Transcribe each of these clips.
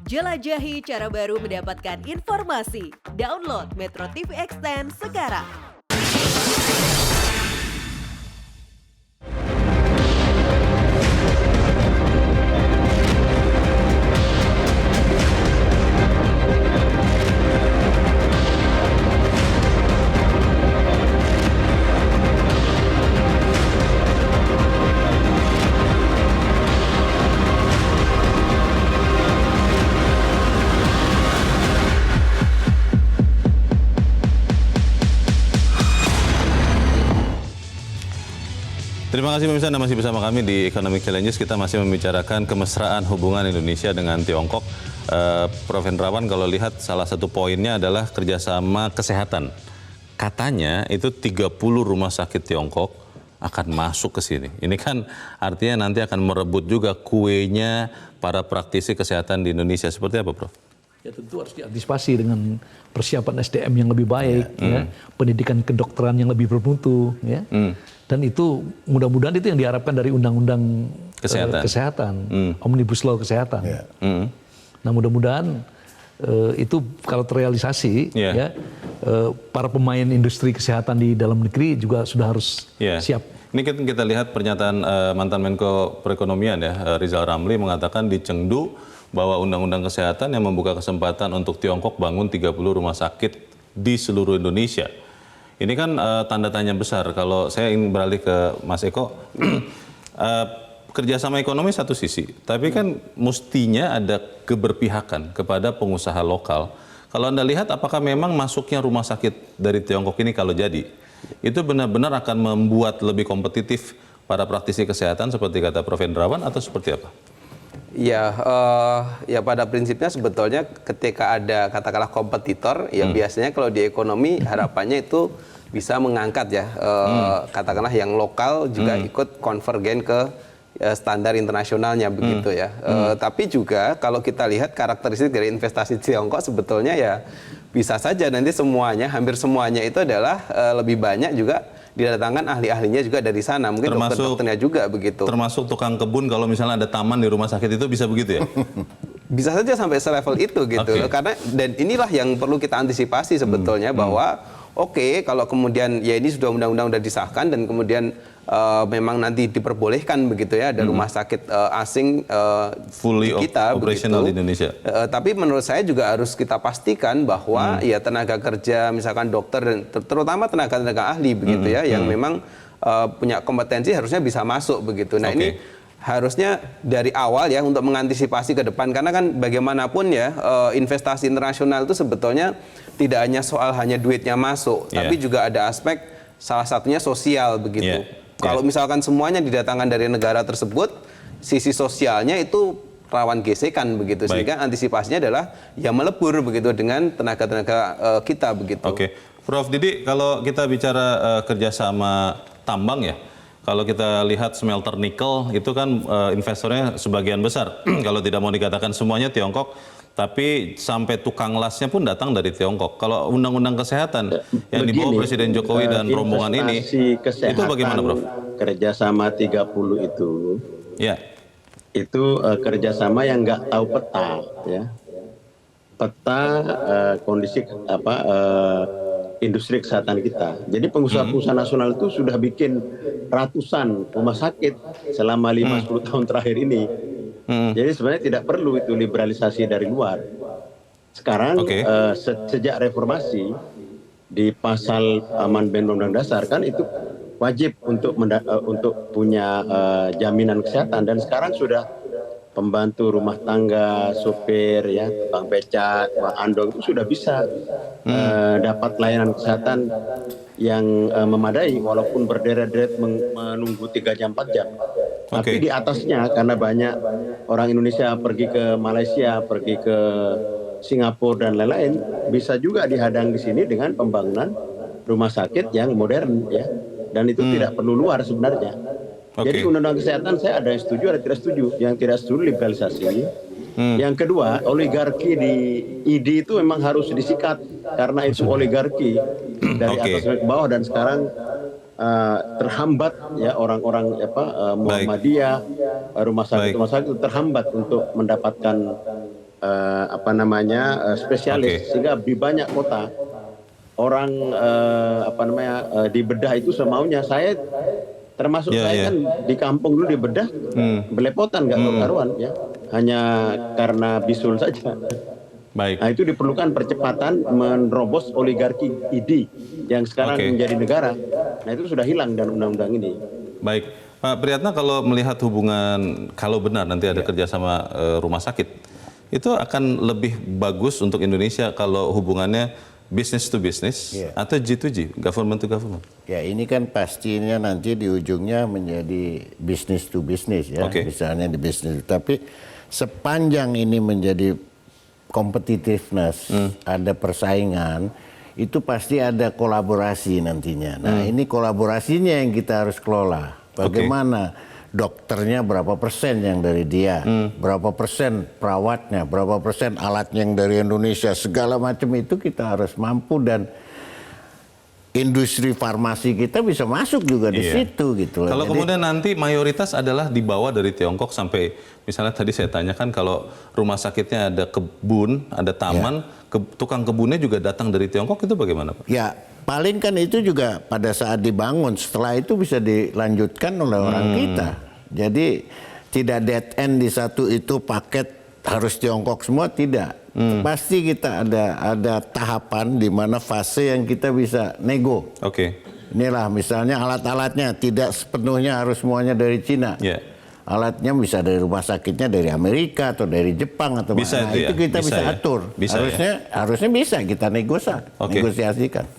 Jelajahi cara baru mendapatkan informasi. Download Metro TV Extend sekarang. Terima kasih pemirsa, Anda masih bersama kami di Economic Challenges. Kita masih membicarakan kemesraan hubungan Indonesia dengan Tiongkok. Prof. Hendrawan, kalau lihat salah satu poinnya adalah kerjasama kesehatan. Katanya itu 30 rumah sakit Tiongkok akan masuk ke sini. Ini kan artinya nanti akan merebut juga kuenya para praktisi kesehatan di Indonesia. Seperti apa, Prof? Ya tentu harus diantisipasi dengan persiapan SDM yang lebih baik, ya, pendidikan kedokteran yang lebih bermutu, ya. Dan itu mudah-mudahan itu yang diharapkan dari undang-undang kesehatan, Omnibus Law kesehatan. Nah mudah-mudahan itu kalau terrealisasi, ya, para pemain industri kesehatan di dalam negeri juga sudah harus siap. Ini kita lihat pernyataan mantan Menko Perekonomian ya, Rizal Ramli mengatakan di Chengdu bahwa undang-undang kesehatan yang membuka kesempatan untuk Tiongkok bangun 30 rumah sakit di seluruh Indonesia. Ini kan tanda tanya besar. Kalau saya ingin beralih ke Mas Eko, kerjasama ekonomi satu sisi, tapi kan mestinya ada keberpihakan kepada pengusaha lokal. Kalau Anda lihat, apakah memang masuknya rumah sakit dari Tiongkok ini kalau jadi, itu benar-benar akan membuat lebih kompetitif para praktisi kesehatan seperti kata Prof. Hendrawan atau seperti apa? Ya, ya pada prinsipnya sebetulnya ketika ada katakanlah kompetitor, ya biasanya kalau di ekonomi harapannya itu bisa mengangkat ya, katakanlah yang lokal juga ikut konvergen ke standar internasionalnya begitu ya. Tapi juga kalau kita lihat karakteristik dari investasi Tiongkok sebetulnya ya bisa saja nanti semuanya, hampir semuanya itu adalah lebih banyak juga didatangkan ahli-ahlinya juga dari sana, mungkin dokter-dokternya juga begitu. Termasuk tukang kebun kalau misalnya ada taman di rumah sakit itu bisa begitu ya? Bisa saja sampai selevel itu gitu. Karena dan inilah yang perlu kita antisipasi sebetulnya bahwa oke, kalau kemudian ya ini sudah undang-undang sudah disahkan dan kemudian memang nanti diperbolehkan begitu ya ada rumah sakit asing fully kita operational begitu. Di Indonesia. Tapi menurut saya juga harus kita pastikan bahwa ya tenaga kerja misalkan dokter dan terutama tenaga-tenaga ahli begitu ya yang memang punya kompetensi harusnya bisa masuk begitu. Nah ini harusnya dari awal ya untuk mengantisipasi ke depan karena kan bagaimanapun ya investasi internasional itu sebetulnya tidak hanya soal hanya duitnya masuk tapi juga ada aspek salah satunya sosial begitu. Kalau misalkan semuanya didatangkan dari negara tersebut, sisi sosialnya itu rawan gesekan begitu. Sehingga antisipasinya adalah ya melebur begitu dengan tenaga-tenaga kita begitu. Prof. Didi, kalau kita bicara kerjasama tambang ya, kalau kita lihat smelter nikel itu kan investornya sebagian besar. Kalau tidak mau dikatakan semuanya Tiongkok, tapi sampai tukang lasnya pun datang dari Tiongkok. Kalau undang-undang kesehatan yang dibawa Presiden Jokowi dan rombongan ini, itu bagaimana, Prof? Kerjasama 30 itu, itu kerjasama yang nggak tahu peta, ya. Peta kondisi industri kesehatan kita. Jadi pengusaha-pengusaha nasional itu sudah bikin ratusan rumah sakit selama 5-10 tahun terakhir ini. Jadi sebenarnya tidak perlu itu liberalisasi dari luar. Sekarang sejak reformasi di pasal amandemen Undang-Undang Dasar kan itu wajib untuk punya jaminan kesehatan dan sekarang sudah pembantu rumah tangga, sopir, ya, tukang becak, tukang andong itu sudah bisa dapat layanan kesehatan yang memadai walaupun berderet-deret menunggu 3 jam 4 jam. Tapi di atasnya karena banyak orang Indonesia pergi ke Malaysia, pergi ke Singapura dan lain-lain, bisa juga dihadang di sini dengan pembangunan rumah sakit yang modern ya. Dan itu tidak perlu luar sebenarnya. Jadi undang-undang kesehatan saya ada yang setuju, ada yang tidak setuju. Yang tidak setuju liberalisasi. Yang kedua, oligarki di ID itu memang harus disikat karena itu oligarki dari atas ke bawah dan sekarang terhambat ya orang-orang Muhammadiyah, rumah sakit terhambat untuk mendapatkan spesialis, sehingga di banyak kota orang dibedah itu semaunya. Saya termasuk saya kan di kampung dulu dibedah belepotan, nggak karuan ya, hanya karena bisul saja. Baik. Nah, itu diperlukan percepatan menerobos oligarki ID yang sekarang menjadi negara. Nah, itu sudah hilang dan undang-undang ini. Baik, Pak Priyatna, kalau melihat hubungan, kalau benar nanti ada kerjasama rumah sakit, itu akan lebih bagus untuk Indonesia kalau hubungannya business to business atau G2G, government to government? Ya, ini kan pastinya nanti di ujungnya menjadi business to business ya, misalnya di bisnis. Tapi sepanjang ini menjadi competitiveness, ada persaingan, itu pasti ada kolaborasi nantinya. Nah, ini kolaborasinya yang kita harus kelola. Bagaimana dokternya berapa persen yang dari dia, berapa persen perawatnya, berapa persen alatnya yang dari Indonesia, segala macam itu kita harus mampu, dan industri farmasi kita bisa masuk juga di situ gitu. Kalau kemudian nanti mayoritas adalah dibawa dari Tiongkok, sampai misalnya tadi saya tanyakan kalau rumah sakitnya ada kebun, ada taman, tukang kebunnya juga datang dari Tiongkok, itu bagaimana Pak? Ya, paling kan itu juga pada saat dibangun, setelah itu bisa dilanjutkan oleh orang kita. Jadi tidak dead end di satu itu paket harus Tiongkok semua, tidak. Pasti kita ada tahapan di mana fase yang kita bisa nego. Inilah misalnya alat-alatnya tidak sepenuhnya harus semuanya dari Cina. Alatnya bisa dari rumah sakitnya dari Amerika atau dari Jepang atau bisa mana. Itu kita bisa atur. Harusnya bisa kita negosiasikan.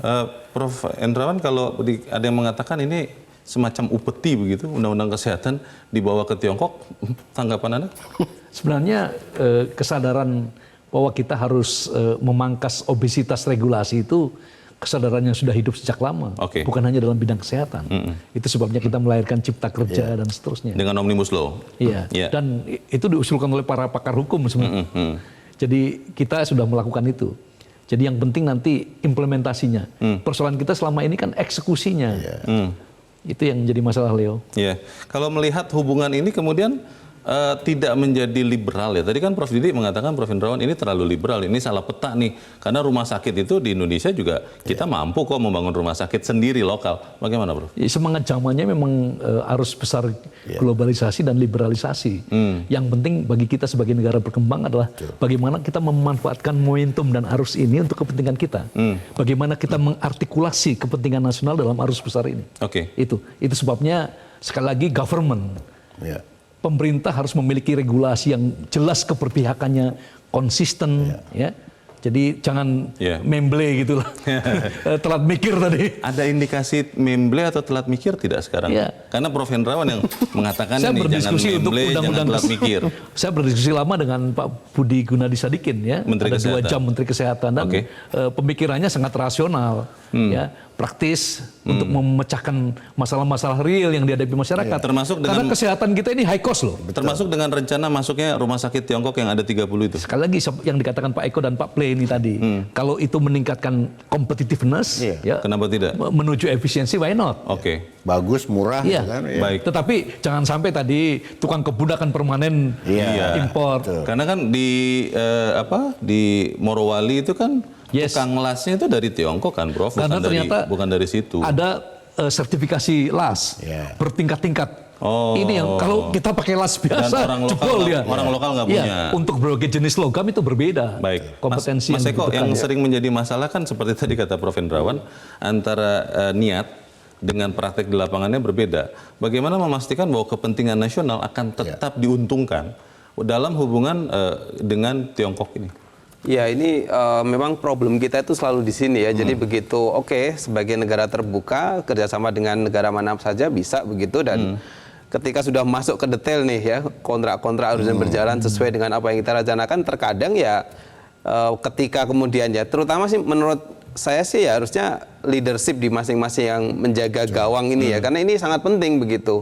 Prof. Endrawan, kalau ada yang mengatakan ini semacam upeti begitu, undang-undang kesehatan dibawa ke Tiongkok, tanggapan Anda? Sebenarnya kesadaran bahwa kita harus memangkas obesitas regulasi itu kesadaran yang sudah hidup sejak lama, bukan hanya dalam bidang kesehatan. Itu sebabnya kita melahirkan Cipta Kerja dan seterusnya. Dengan Omnibus Law. Iya. Dan itu diusulkan oleh para pakar hukum sebenarnya. Jadi kita sudah melakukan itu. Jadi yang penting nanti implementasinya. Persoalan kita selama ini kan eksekusinya. Itu yang jadi masalah, Leo. Kalau melihat hubungan ini kemudian tidak menjadi liberal ya. Tadi kan Prof. Didi mengatakan, Prof. Indrawan, ini terlalu liberal, ini salah peta nih. Karena rumah sakit itu di Indonesia juga kita mampu kok membangun rumah sakit sendiri lokal. Bagaimana, Prof? Semangat zamannya memang arus besar globalisasi dan liberalisasi. Yang penting bagi kita sebagai negara berkembang adalah bagaimana kita memanfaatkan momentum dan arus ini untuk kepentingan kita. Bagaimana kita mengartikulasi kepentingan nasional dalam arus besar ini. Itu sebabnya sekali lagi government. Pemerintah harus memiliki regulasi yang jelas keberpihakannya, konsisten, ya. Jadi jangan memble gitu lah. Telat mikir tadi. Ada indikasi memble atau telat mikir tidak sekarang? Karena Prof. Hendrawan yang mengatakan ini jangan memble, jangan telat mikir. Saya berdiskusi lama dengan Pak Budi Gunadi Sadikin, ya. Menteri Ada 2 Kesehatan. jam Menteri Kesehatan, dan pemikirannya sangat rasional, ya, praktis untuk memecahkan masalah-masalah real yang dihadapi masyarakat. Termasuk karena dengan kesehatan kita ini high cost loh. Termasuk dengan rencana masuknya rumah sakit Tiongkok yang ada 30 itu. Sekali lagi yang dikatakan Pak Eko dan Pak Play ini tadi, kalau itu meningkatkan competitiveness, ya, kenapa tidak? Menuju efisiensi, why not? Bagus, murah, kan? Baik. Tetapi jangan sampai tadi tukang kebun akan permanen impor. Karena kan di Morowali itu kan tukang lasnya itu dari Tiongkok kan, Prof? Karena ternyata bukan dari situ. Ada sertifikasi las bertingkat-tingkat. Ini yang kalau kita pakai las biasa, jebol ya. Orang lokal nggak punya. Untuk berbagai jenis logam itu berbeda. Baik. Kompetensi Mas Eko, yang sering menjadi masalah kan seperti tadi kata Prof. Hendrawan, antara niat dengan praktek di lapangannya berbeda. Bagaimana memastikan bahwa kepentingan nasional akan tetap diuntungkan dalam hubungan dengan Tiongkok ini? Ya, ini memang problem kita itu selalu di sini ya. Jadi begitu sebagai negara terbuka kerjasama dengan negara mana saja bisa begitu, dan ketika sudah masuk ke detail nih ya, kontrak-kontrak harus berjalan sesuai dengan apa yang kita rencanakan. Terkadang ya ketika kemudian ya, terutama sih menurut saya sih ya harusnya leadership di masing-masing yang menjaga gawang ini ya, karena ini sangat penting begitu.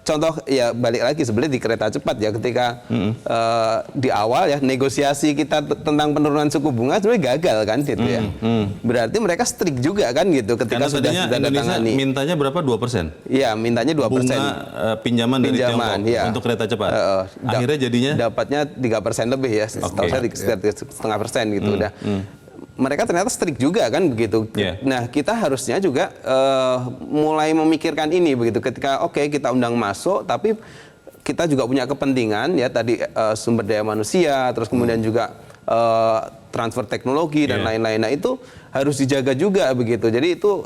contoh ya balik lagi sebenarnya di kereta cepat ya ketika di awal ya negosiasi kita tentang penurunan suku bunga sebenarnya gagal kan gitu ya. Berarti mereka strict juga kan gitu ketika Karena sudah tadinya Indonesia tangani. mintanya berapa? 2%? Iya, mintanya 2%. Bunga pinjaman dari Tiongkok iya. untuk kereta cepat. Akhirnya jadinya dapatnya 3% lebih ya. Setahu saya 3,5% gitu udah. Mereka ternyata strict juga kan begitu. Yeah. Nah, kita harusnya juga mulai memikirkan ini begitu. Ketika kita undang masuk, tapi kita juga punya kepentingan ya tadi sumber daya manusia, terus kemudian juga transfer teknologi dan lain-lain. Nah, itu harus dijaga juga begitu. Jadi itu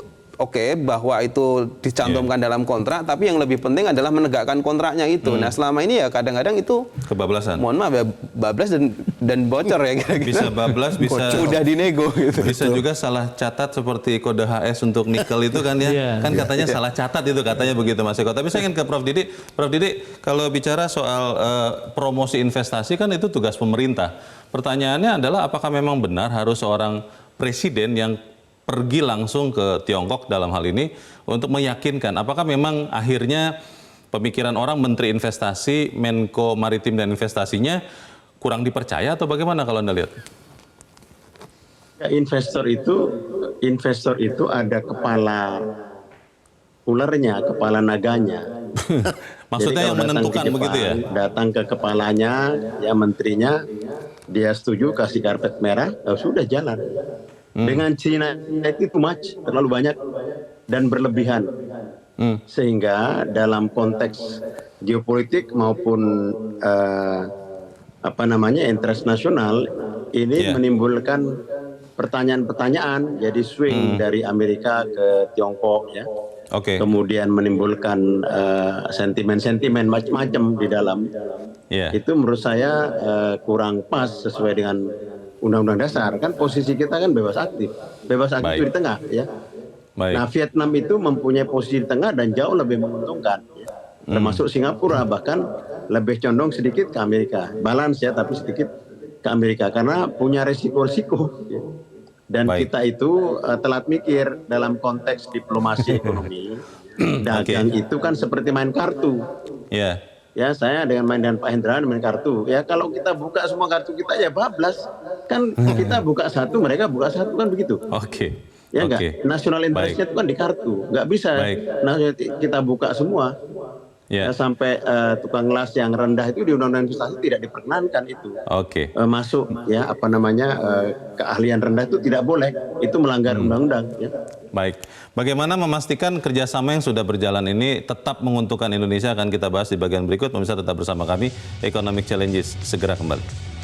bahwa itu dicantumkan dalam kontrak, tapi yang lebih penting adalah menegakkan kontraknya itu. Nah, selama ini ya kadang-kadang itu kebablasan. Mohon maaf ya, bablas dan bocor ya kira-kira. Bisa bablas, bisa udah dinego gitu. Bisa juga salah catat seperti kode HS untuk nikel itu kan ya. Kan katanya salah catat itu katanya begitu Mas Eko. Tapi saya ingin ke Prof Didi. Prof Didi, kalau bicara soal promosi investasi kan itu tugas pemerintah. Pertanyaannya adalah apakah memang benar harus seorang presiden yang pergi langsung ke Tiongkok dalam hal ini untuk meyakinkan apakah memang akhirnya pemikiran orang Menteri Investasi, Menko Maritim dan Investasinya kurang dipercaya atau bagaimana kalau Anda lihat? Ya, investor itu ada kepala ulernya, kepala naganya. Maksudnya Jadi yang menentukan Jepang, begitu ya? Datang ke kepalanya, ya menterinya, dia setuju kasih karpet merah, sudah jalan. Dengan Cina itu too much, terlalu banyak dan berlebihan. Sehingga dalam konteks geopolitik maupun interest nasional ini menimbulkan pertanyaan-pertanyaan, jadi swing dari Amerika ke Tiongkok ya. Kemudian menimbulkan sentimen-sentimen macam-macam di dalam. Itu menurut saya kurang pas sesuai dengan Undang-Undang Dasar. Kan posisi kita kan bebas aktif itu di tengah ya. Nah, Vietnam itu mempunyai posisi di tengah dan jauh lebih menguntungkan ya. Termasuk Singapura bahkan lebih condong sedikit ke Amerika, balance ya tapi sedikit ke Amerika karena punya resiko-resiko ya. Dan kita itu telat mikir dalam konteks diplomasi ekonomi. Dagang itu kan seperti main kartu. Ya, saya dengan main dengan Pak Hendra main kartu. Ya, kalau kita buka semua kartu kita ya bablas. Kan kita buka satu, mereka buka satu kan begitu. Ya enggak? National interest-nya itu kan di kartu. Enggak bisa kita buka semua. Ya, sampai tukang las yang rendah itu di Undang-Undang Investasi tidak diperkenankan itu. Masuk ya keahlian rendah itu tidak boleh. Itu melanggar undang-undang ya. Baik. Bagaimana memastikan kerjasama yang sudah berjalan ini tetap menguntungkan Indonesia akan kita bahas di bagian berikut. Pemirsa tetap bersama kami, Economic Challenges segera kembali.